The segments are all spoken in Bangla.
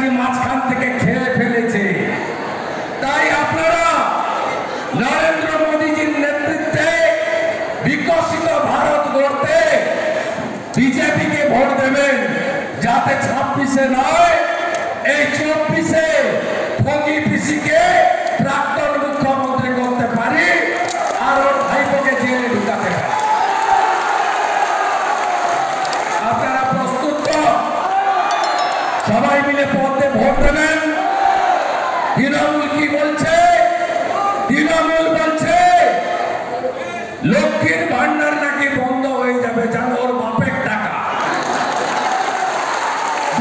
নাকি মাঝখান থেকে খেয়ে ফেলেছে। তাই আপনারা নরেন্দ্র মোদীজির নেতৃত্বে বিকশিত ভারত গড়তে বিজেপিকে ভোট দেবেন, যাতে 26-এ নয় এই 24-এ ফকি পিসিকে প্রাক্তন মুখ্যমন্ত্রী করতে পারি আর ওর ভাইপোকে জেলে ঢুকাতে পারি। আপনারা প্রস্তুত তো? সবাই মিলে পথে ভোট দেবেন। তৃণমূল কি বলছে? তৃণমূল বলছে লক্ষ্মীর ভান্ডার নাকি বন্ধ হয়ে যাবে, জানো ওর বাপের টাকা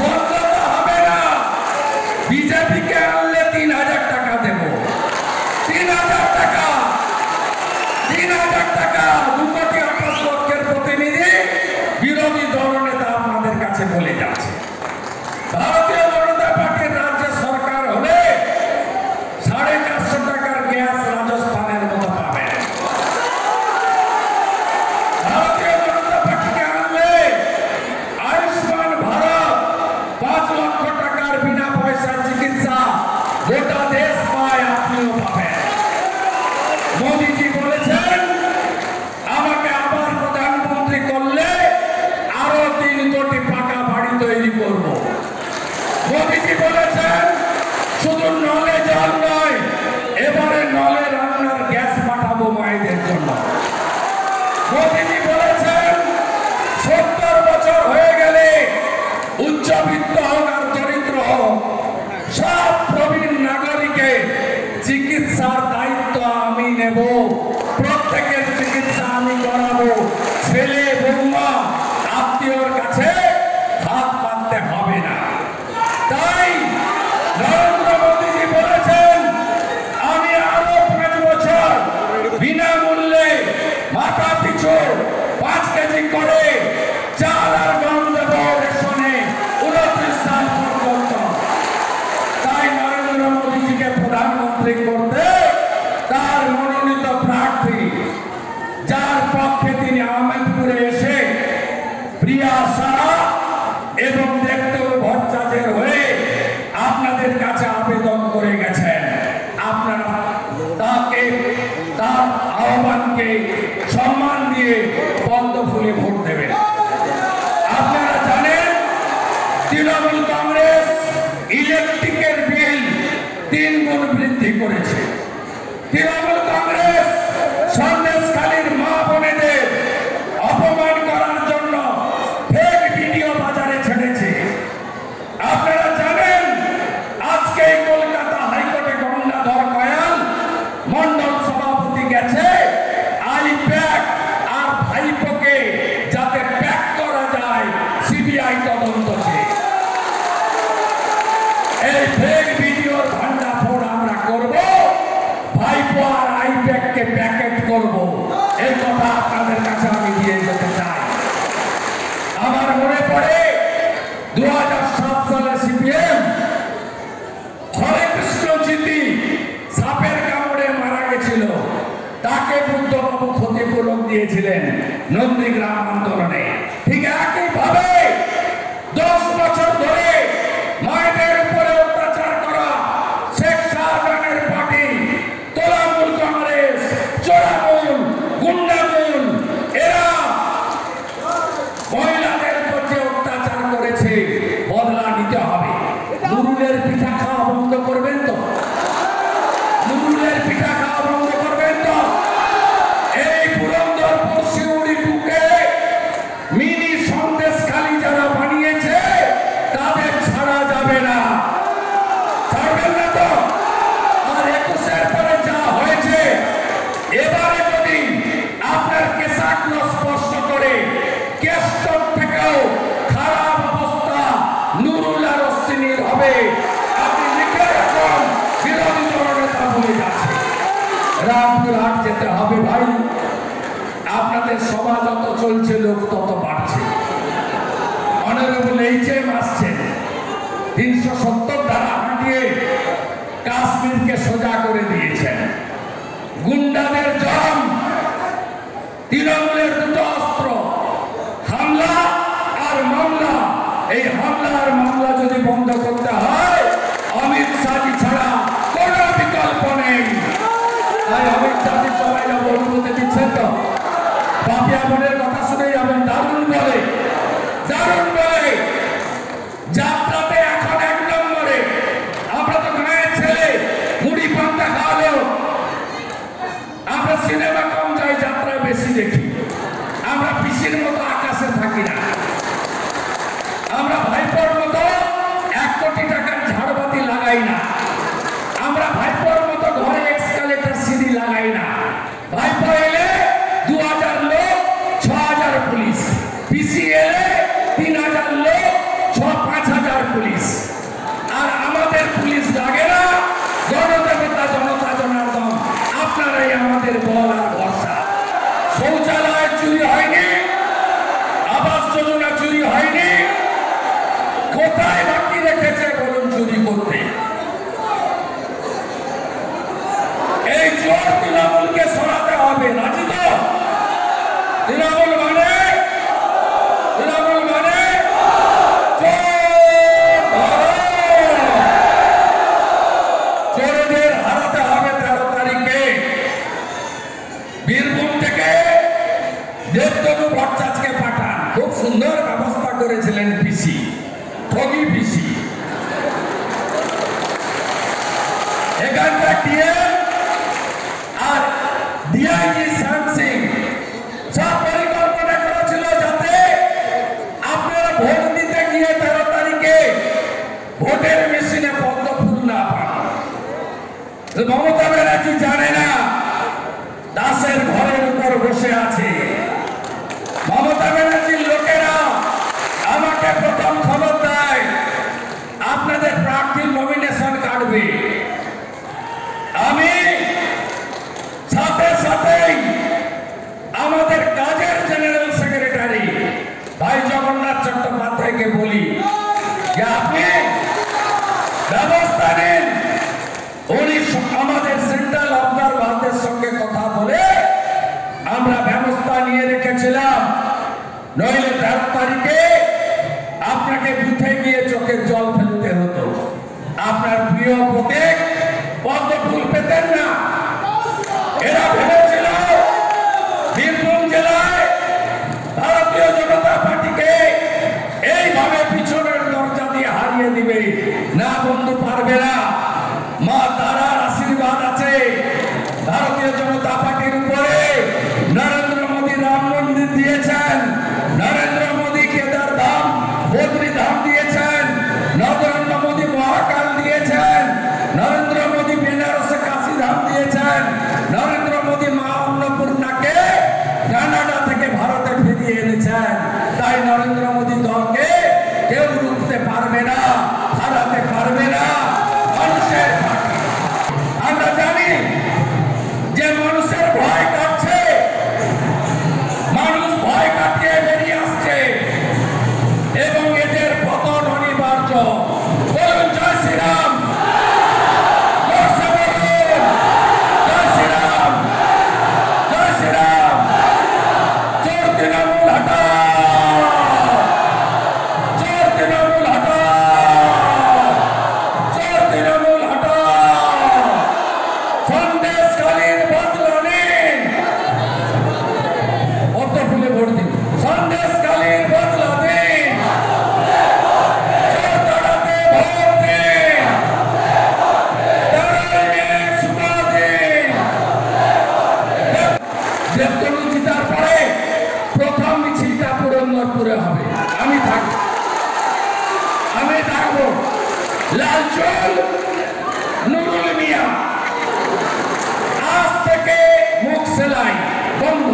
বন্ধ তো হবে না। বিজেপিকে আনলে 3000 টাকা দেব, 3000 টাকা, 3000 টাকা। 2,58 লক্ষের প্রতিনিধি বিরোধী দলনেতা আপনাদের কাছে বলে যাচ্ছে। ভারতীয় জনতা পার্টির রাজ্য সরকার হলে 450 টাকার গ্যাস রাজস্থানের মতো পাবেন। ভারতীয় জনতা পার্টিকে আনলে আয়ুষ্মান ভারত 5 লক্ষ টাকার বিনা পয়সার চিকিৎসা গোটা দেশ পায়, আপনিও পাবেন। মোদীজি বলেছেন আমাকে আবার প্রধানমন্ত্রী করলে আরো 3 কোটি পাকা বাড়ি তৈরি করব। মোদীজি বলেছেন শুধু নলে জল নয়, এবারে নলে রান্নার গ্যাস পাঠাবো মায়েদের জন্য। মোদীজি বলেছেন 70 বছর হয়ে গেলে উচ্চবিত্ত হোক আর দরিদ্র হোক, সব প্রবীণ নাগরিকের চিকিৎসার দায়িত্ব আমি নেব, প্রত্যেকের চিকিৎসা আমি করাবো। ছেলে বৌমা আত্মীয়র কাছে হাত পাততে হবে না। তাই নরেন্দ্র মোদীজি বলেছেন আমি আরো 5 বছর বিনামূল্যে মাথা পিছু 5 কেজি করে চাল আর গম দেব রেশনে 29 সাল পর্যন্ত। তাই নরেন্দ্র মোদীজিকে প্রধানমন্ত্রী করতে তার মনোনীত প্রার্থী, যার পক্ষে তিনি আহমেদপুরে এসে প্রিয়া সাহা এবং দেবদেব ভট্টাচার্যের হয়ে আপনাদের কাছে আবেদন করে গেছেন, আপনারা তাকে তার আহ্বানকে সম্মান দিয়ে পদ্ম ফুলে ভোট দেবেন। আপনারা জানেন তৃণমূল কংগ্রেস ইলেকট্রিকের বিল 3 গুণ বৃদ্ধি করেছে। তৃণমূল কংগ্রেস সন্দেশখালীর মা বোনেদের অপমান করার জন্য ফেক ভিডিও বাজারে ছেড়েছে। আপনারা জানেন আজকে কলকাতা হাইকোর্টে গঙ্গাধর কয়াল মন্ডল সভাপতি গেছে আইপ্যাক আর ভাইপোকে যাতে প্যাক করা যায় সিবিআই তদন্তকে। এই ফেক ভিডিওর ভান্ডাফোড় আমরা করব, ভাইপো আর আইপ্যাককে প্যাকেট করব, এই কথা আপনাদের কাছে আমি দিয়ে যেতে চাই। আমার মনে পড়ে 2007 সালে সিপিএম হরে কৃষ্ণ জিতি সাপের কামড়ে মারা গেছিল, তাকে বুদ্ধবাবু ক্ষতিপূরণ দিয়েছিলেন নন্দীগ্রাম আন্দোলনে। ঠিক একইভাবে 10 বছর ধরে মায়েদের উপরে অত্যাচার করা শেখ শাহজাহানের পার্টি, তৃণমূল কংগ্রেস, চোরামূল, গুন্ডামূল, এরা মহিলাদের প্রতি অত্যাচার করেছে, বদলা নিতে হবে। নুরুলের পিঠা খাওয়া বন্ধ করবেন তো? নুরুলের পিঠা খাওয়া বন্ধ করবেন তো? এই পুরন্দরপুর শিউড়ি বুকে মিনি সন্দেশখালী যারা বানিয়েছে তাদের ছাড়া যাবে না। ছাড়বেন না তো? আর 21-এর পরে যা হয়েছে, এবারে যদি আপনার কেশাগ্র স্পর্শ করে কেষ্টর থেকেও খারাপ অবস্থা নুরুল আর অশ্বিনীর হবে, আপনি লিখে রাখুন। বিরোধী দলনেতা বলে যাচ্ছে রামপুরহাট যেতে হবে ভাই। আপনাদের সভা যত চলছে লোক তত বাড়ছে। অনারেবল এইচএম আসছেন, 370 ধারা হাঁটিয়ে কাশ্মীরকে সোজা করে দিয়েছেন। গুন্ডাদের জম, তৃণমূলের 2 অস্ত্র, হামলা আর মামলা। এই হামলা আর মামলা যদি বন্ধ করতে হয় লাগাই না, আমরা ভাইপোর মতো ঘরে এক্সকালেটর সিঁড়ি লাগাই না। ভাইপো এলে 2000 লোক, 6000 পুলিশ, পিসি এলে 3000 লোক, 5000 পুলিশ। আর আমাদের পুলিশ লাগে না, গণদেবতা জনতা জনার্দন আপনারাই আমাদের বল আর ভরসা। শৌচালয় চুরি হয়নি, আবাস যোজনা চুরি হয়নি, কোথায় বাকি রেখেছে বলুন চুরি করতে? এই চোর তৃণমূলকে সরাতে হবে, রাজি তো? তৃণমূল মানে চোরদের হারাতে হবে। 13 তারিখে বীরভূম থেকে দেবতনু ভট্টাচার্যকে পাঠান। খুব সুন্দর ব্যবস্থা করেছিলেন পিসি, ঠগি পিসি। এখানকার ডিএম আর ডিআইজি শ্যাম সিং সব পরিকল্পনা করেছিল যাতে আপনারা ভোট দিতে গিয়ে 13 তারিখে ভোটের মেশিনে পদ্ম ফুল না পান। মমতা ব্যানার্জি জানে না দাসের ঘরের উপর বসে আছে। মমতা ব্যানার্জির লোকেরা আমাকে প্রথম খবর দেয় আপনাদের প্রার্থীর নমিনেশন কাটবে। আমি সাথে সাথেই আমাদের কাজের জেনারেল সেক্রেটারি ভাই জগন্নাথ চট্টোপাধ্যায়কে বলি যে আপনি ব্যবস্থা নিন। উনি আমাদের সেন্ট্রাল অবজারভারদের সঙ্গে কথা বলে আমরা ব্যবস্থা নিয়ে রেখেছিলাম, নইলে 13 তারিখে আপনাকে বুথে গিয়ে চোখের জল ফেলতে হতো। আপনার প্রিয় প্রতীক পদ্ম ফুল পেতেন না। এরা ভেবেছিল বীরভূম জেলায় ভারতীয় জনতা পার্টিকে এইভাবে পিছনের দরজা দিয়ে হারিয়ে দিবে। না বন্ধু, পারবে না। মা তারার আশীর্বাদ আছে ভারতীয় জনতা পার্টির উপরে। নরেন্দ্র মোদী রাম মন্দির দিয়েছেন, নরেন্দ্র মোদী কেদার ধাম বদ্রী ধাম দিয়েছেন, নরেন্দ্র মোদী মহাকাল দিয়েছেন, নরেন্দ্র মোদী বেনারসে কাশী ধাম দিয়েছেন, নরেন্দ্র মোদী মা অন্নপূর্ণাকে কানাডা থেকে ভারতে ফিরিয়ে এনেছেন। তাই নরেন্দ্র মোদী দলকে কেউ রুখতে পারবে না, হারাতে পারবে না। মানুষের আমরা জানি যে মানুষের ভয় কাটছে, মানুষ ভয় কাটিয়ে বেরিয়ে আসছে এবং এদের পতন অনিবার্য। বলুন জয় শ্রীরাম, জয় শ্রীরাম, জয় শ্রীরাম। চোর তৃণমূল হটাও, চোর তৃণমূল হটাও, চোর তৃণমূল হটাও। সন্দেশকালীন বদলা নিন, অত ফুলে ভোট দিন। সন্দেশকালীন বদলা দিন, চোর তাড়াতে ভোট দিন, দেবতনু জিতার পরে প্রথম মিছিলটা পুরন্দরপুরে হবে। আমি থাকবো। লালচুল নুরুল মিয়া আজ থেকে মুখ সেলাই বন্ধ।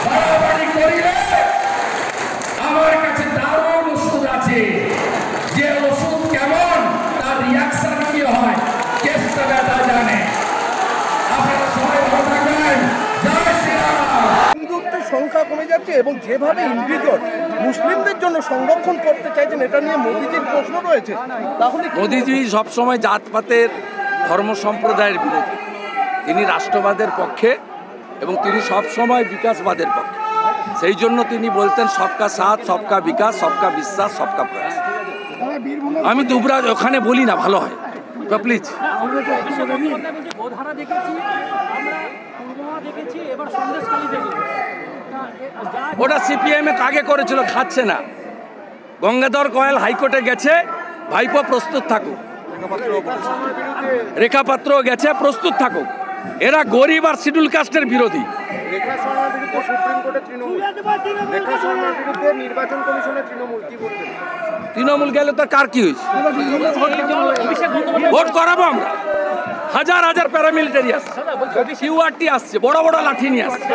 বাড়াবাড়ি করিলে আমার কাছে দারুণ ওষুধ আছে, যে ওষুধ কেমন তার রিয়াকশন কি হয় কেসটা ব্যথা জানে। আপনারা সবাই ভালো থাকবেন। জয় শ্রীরাম। হিন্দুত্বের সংখ্যা কমে যাচ্ছে এবং যেভাবে ইন্ডিগর মুসলিমদের জন্য সংরক্ষণ করতে চাইছেন, এটা নিয়ে মোদিজির প্রশ্ন রয়েছে। তাহলে মোদিজি সবসময় জাতপাতের ধর্ম সম্প্রদায়ের বিরোধী। তিনি রাষ্ট্রবাদের পক্ষে এবং তিনি সবসময় বিকাশবাদের পক্ষে। সেই জন্য তিনি বলতেন সবকা সাথ, সবকা বিকাশ, সবকা বিশ্বাস, সবকা প্রয়াস। আমি দুবরাজ ওখানে বলি না, ভালো হয় প্লিজ। ওটা সিপিএম আগে করেছিল, খাচ্ছে না। গঙ্গাধর কয়াল হাইকোর্টে গেছে, ভাইপো প্রস্তুত থাকুক। রেখা পাত্র গেছে, প্রস্তুত থাকুক। এরা গরিব আর শিডিউল কাস্টের বিরোধী। রেখা শর্মার বিরুদ্ধে সুপ্রিম কোর্টে তৃণমূল, রেখা শর্মার বিরুদ্ধে নির্বাচন কমিশনে তৃণমূল, কি বলবেন? তৃণমূল গেলে তো কার কি হয়েছে? ভোট করাবো আমরা। হাজার হাজার প্যারামিলিটারি আসছে, সিউআরটি আসছে, বড় বড় লাঠি নিয়ে আসছে।